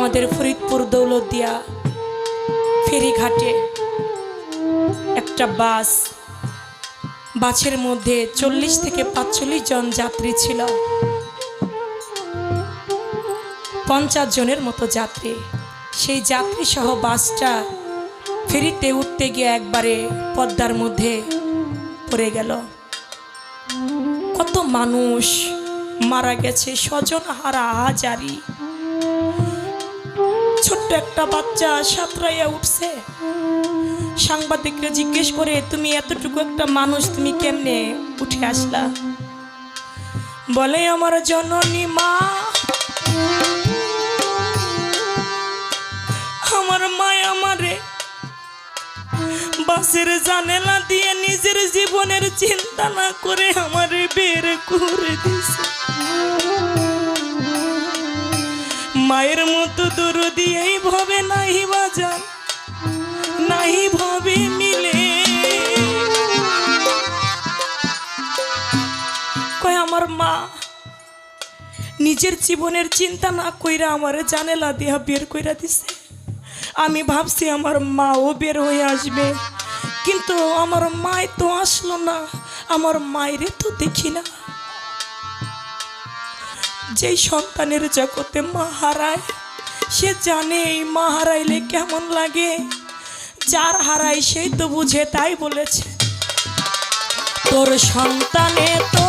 আমাদের ফরিদপুর দৌলতদিয়া ফেরিঘাটে একটা বাসের মধ্যে 40 থেকে 45 জন যাত্রী ছিল, 50 জনের মতো যাত্রী। সেই যাত্রী সহ বাসটা ফেরিতে উঠতে গিয়ে একবারে পদ্মার মধ্যে পড়ে গেল। কত মানুষ মারা গেছে, স্বজন হারা হাজারি। ছোট্ট একটা বাচ্চা সাঁতরাইয়া উঠছে। সাংবাদিকরা জিজ্ঞেস করে, তুমি এতটুকু একটা মানুষ তুমি কেমনে উঠে আসলা? বলে, আমার জননী মা, আমার মায় আমারে বাসের জানালা দিয়ে নিজের জীবনের চিন্তা না করে আমারে বের করে দিছে। মায়ের মতো দরদি এই ভাবে নাহি বাজান, নাহি ভাবে মিলে। কয় আমার মা নিজের জীবনের চিন্তা না কইরা আমারে জানালা দিয়া বের কইরা দিছে। আমি ভাবছি আমার মাও বের হয়ে আসবে, কিন্তু আমার মাই তো আসলো না, আমার মায়েরে তো দেখি না। যেই সন্তানের জগতে মা হারায় সে জানে এই মা হারাইলে কেমন লাগে। যার হারায় সেই তো বুঝে, তাই বলেছে তোর সন্তানে তো